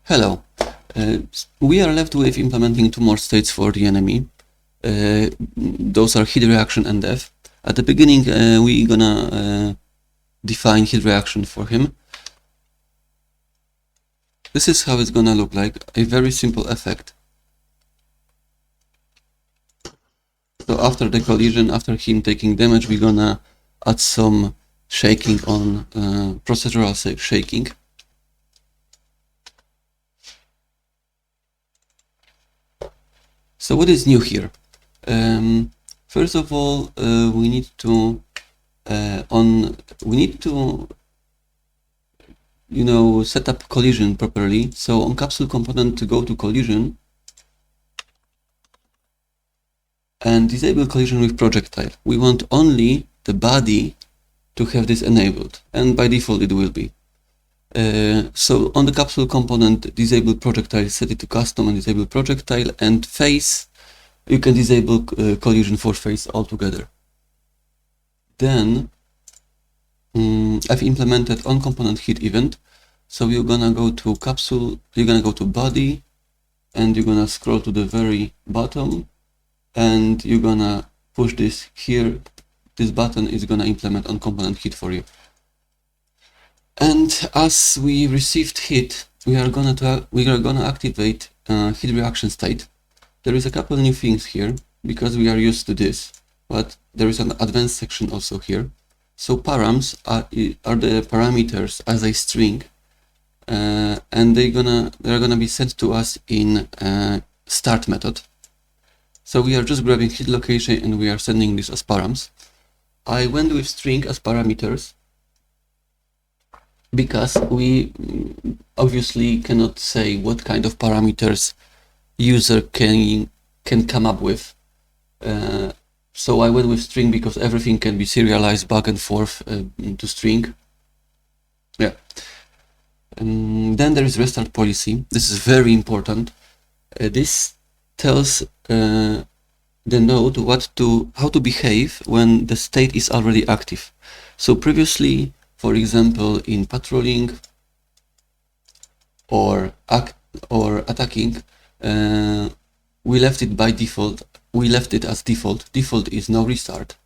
Hello. We are left with implementing two more states for the enemy. Those are HitReaction and def. At the beginning, we're gonna define HitReaction for him. This is how it's gonna look like, a very simple effect. So after the collision, after him taking damage, we're gonna add some shaking on procedural shaking. So what is new here? First of all, we need to set up collision properly. So on capsule component, to go to collision and disable collision with projectile. We want only the body to have this enabled, and by default it will be. So on the capsule component, disable projectile, set it to custom and disable projectile, and face, you can disable collision for face altogether. Then I've implemented on component hit event. So you're gonna go to capsule, you're gonna go to body, and you're gonna scroll to the very bottom, and you're gonna push this here. This button is gonna implement on component hit for you. And as we received hit, we are gonna activate HitReaction state. There is a couple new things here because we are used to this, but there is an advanced section also here. So params are the parameters as a string, and they're gonna be sent to us in start method. So we are just grabbing hit location and we are sending this as params. I went with string as parameters because we obviously cannot say what kind of parameters user can come up with. So I went with string because everything can be serialized back and forth to string. Yeah. And then there is restart policy. This is very important. This tells the node how to behave when the state is already active. So previously, for example, in patrolling or attacking, we left it by default. We left it as default. Default is no restart.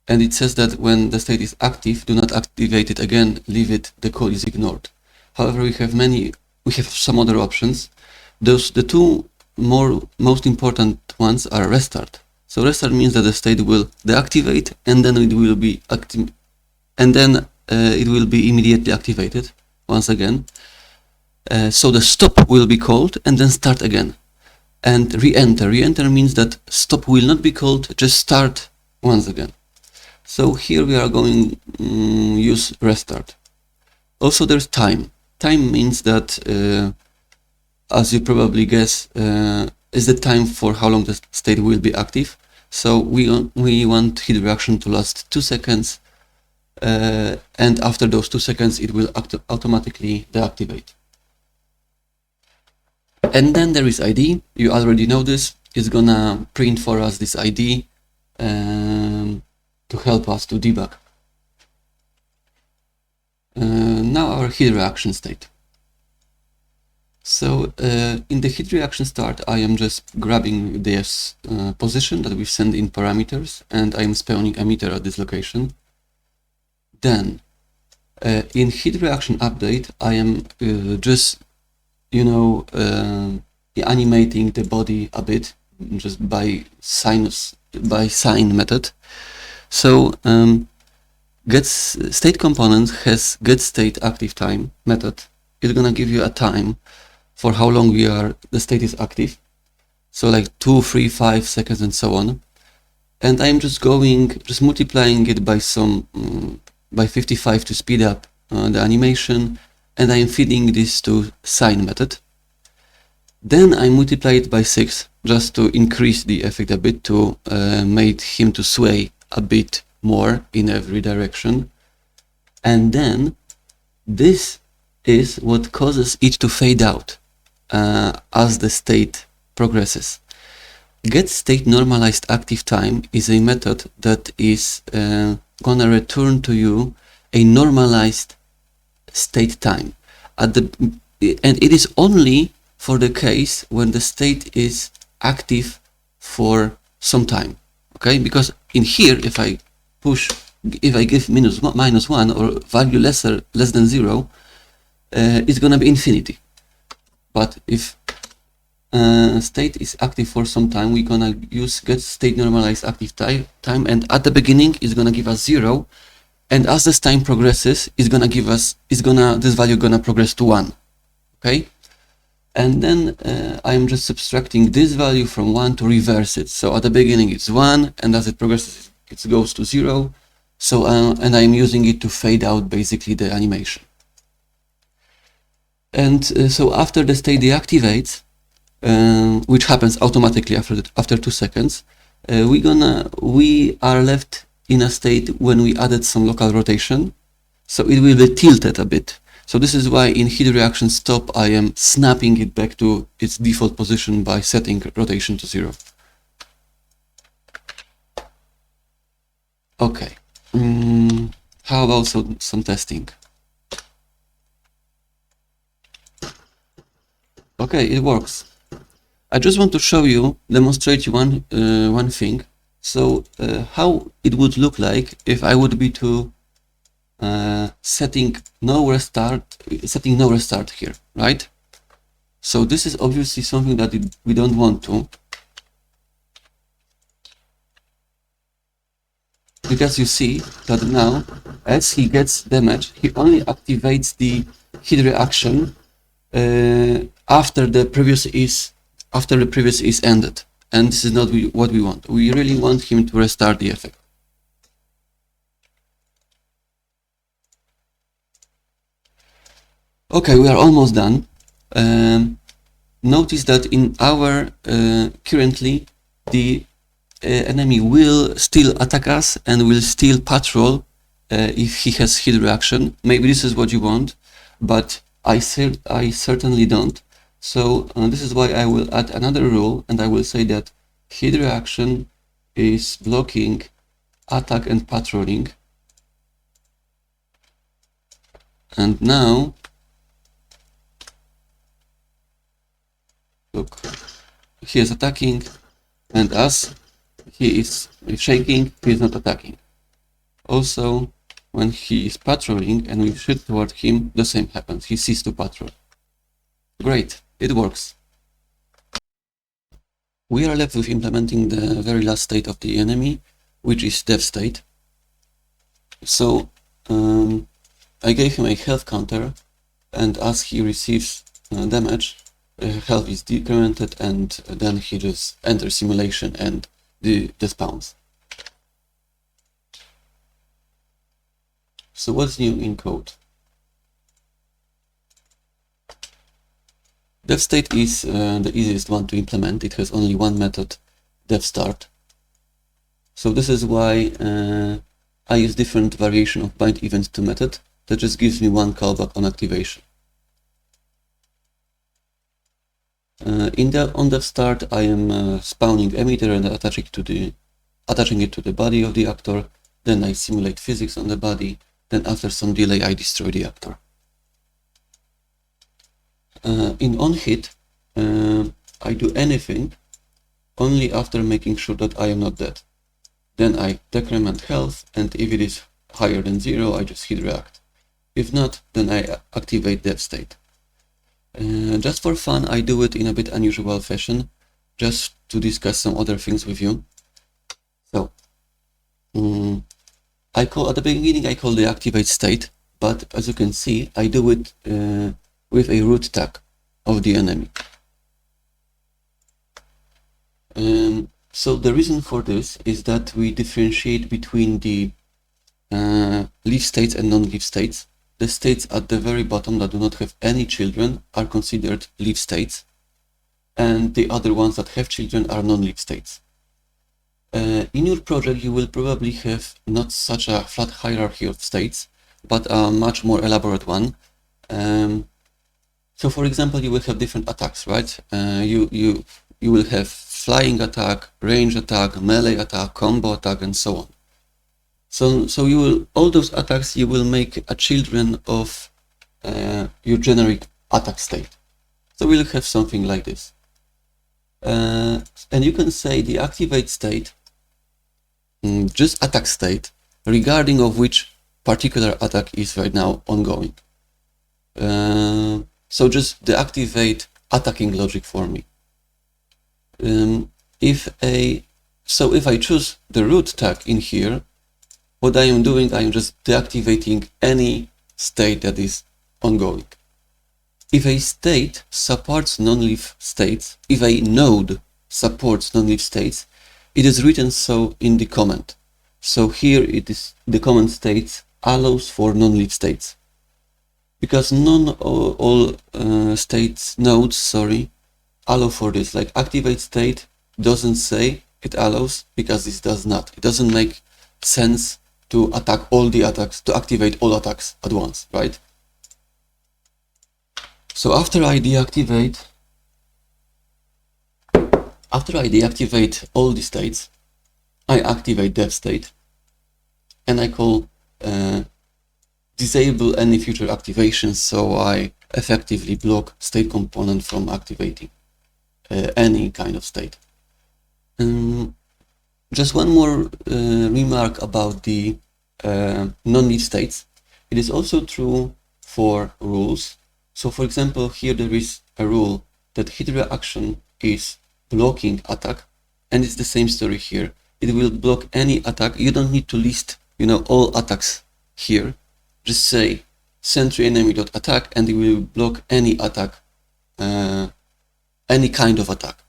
And it says that when the state is active, do not activate it again, leave it, the call is ignored. However, we have some other options. The two most important ones are restart. So restart means that the state will deactivate and then it will be active, and then it will be immediately activated once again. So the stop will be called and then start again. And re-enter. Re-enter means that stop will not be called, just start once again. So here we are going use restart. Also there's time. Time means that, as you probably guess, is the time for how long the state will be active. So we want HitReaction to last 2 seconds, and after those 2 seconds it will automatically deactivate. And then there is ID. You already know this. It's gonna print for us this ID to help us to debug. Now our HitReaction state. So in the HitReaction start, I am just grabbing this position that we've sent in parameters, and I am spawning emitter at this location. Then in HitReaction update, I am just animating the body a bit just by sign method. So state component has getState active time method. It's gonna give you a time for how long the state is active. So like 2, 3, 5 seconds and so on. And I'm just multiplying it by 55 to speed up the animation. And I'm feeding this to sign method. Then I multiply it by 6 just to increase the effect a bit, to make him to sway a bit more in every direction. And then this is what causes it to fade out as the state progresses. GetState normalized active time is a method that is gonna return to you a normalized state time. and it is only for the case when the state is active for some time. Okay, because in here, if I give minus 1 or value less than 0, it's gonna be infinity. But if state is active for some time, we're gonna use get state normalized active time, and at the beginning it's gonna give us 0, and as this time progresses, it's gonna give us this value gonna progress to 1. Okay, and then I'm just subtracting this value from 1 to reverse it. So at the beginning it's 1, and as it progresses it goes to 0. So and I'm using it to fade out basically the animation. And so after the state deactivates, which happens automatically after 2 seconds, we are left in a state when we added some local rotation, so it will be tilted a bit. So this is why in HitReaction stop I am snapping it back to its default position by setting rotation to 0. Okay, how about some testing? Okay, it works. I just want to demonstrate you one thing. So how it would look like if I would be to setting no restart here, right? So this is obviously something that we don't want to, because you see that now as he gets damage, he only activates the HitReaction after the previous is ended, and this is not what we want. We really want him to restart the effect. Okay, we are almost done. Notice that in our currently the enemy will still attack us and will still patrol if he has HitReaction. Maybe this is what you want, but I certainly don't. So this is why I will add another rule, and I will say that HitReaction is blocking attack and patrolling. And now, look, he is attacking, and as he is shaking, he is not attacking. Also, when he is patrolling and we shoot toward him, the same happens. He ceases to patrol. Great, it works. We are left with implementing the very last state of the enemy, which is dev state. So I gave him a health counter, and as he receives damage, health is decremented, and then he just enters simulation and the spawns. So what's new in code? Dev state is the easiest one to implement. It has only one method, dev start. So this is why I use different variation of bind event to method that just gives me one callback on activation. On dev start, I am spawning emitter and attaching it to the body of the actor. Then I simulate physics on the body. Then after some delay, I destroy the actor. In onHit, I do anything only after making sure that I am not dead. Then I decrement health, and if it is higher than 0, I just hit react. If not, then I activate dev state. Just for fun, I do it in a bit unusual fashion, just to discuss some other things with you. So, at the beginning I call the activate state, but as you can see, I do it with a root tag of the enemy. So the reason for this is that we differentiate between the leaf states and non-leaf states. The states at the very bottom that do not have any children are considered leaf states, and the other ones that have children are non-leaf states. In your project, you will probably have not such a flat hierarchy of states, but a much more elaborate one. So for example, you will have different attacks, right? You will have flying attack, range attack, melee attack, combo attack, and so on. So you will, all those attacks you will make a children of your generic attack state. So we'll have something like this. And you can say the activate state, just attack state, regarding of which particular attack is right now ongoing. So just deactivate attacking logic for me. If I choose the root tag in here, what I am doing, I am just deactivating any state that is ongoing. If a state supports non-leaf states, if a node supports non-leaf states, it is written so in the comment. So here it is, the comment states allows for non-leaf states. Because all nodes allow for this. Like activate state doesn't say it allows, because this does not. It doesn't make sense to attack all the attacks, to activate all attacks at once, right? So after I deactivate all the states, I activate dev state, and I call disable any future activations, so I effectively block state component from activating any kind of state. Just one more remark about the non-leaf states. It is also true for rules. So for example, here there is a rule that HitReaction is blocking attack, and it's the same story here. It will block any attack. You don't need to list, all attacks here. Just say sentry_enemy.attack, and it will block any attack, any kind of attack.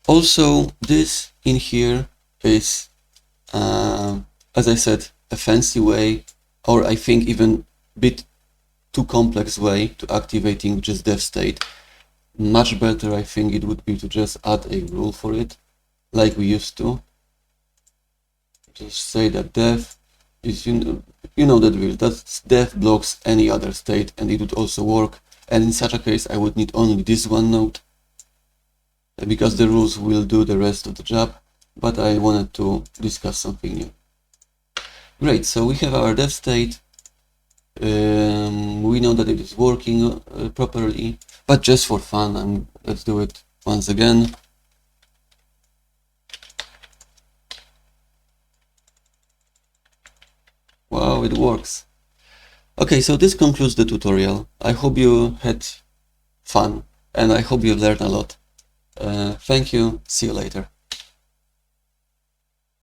Also, this in here is, as I said, a fancy way, or I think even a bit too complex way to activating just dev state. Much better, I think, it would be to just add a rule for it, like we used to. Just say that dev is, you know the drill, that dev blocks any other state, and it would also work. And in such a case, I would need only this one node, because the rules will do the rest of the job, but I wanted to discuss something new. Great, so we have our dev state. We know that it is working properly, but just for fun, let's do it once again. Wow, it works. Okay, so this concludes the tutorial. I hope you had fun, and I hope you learned a lot. Thank you. See you later.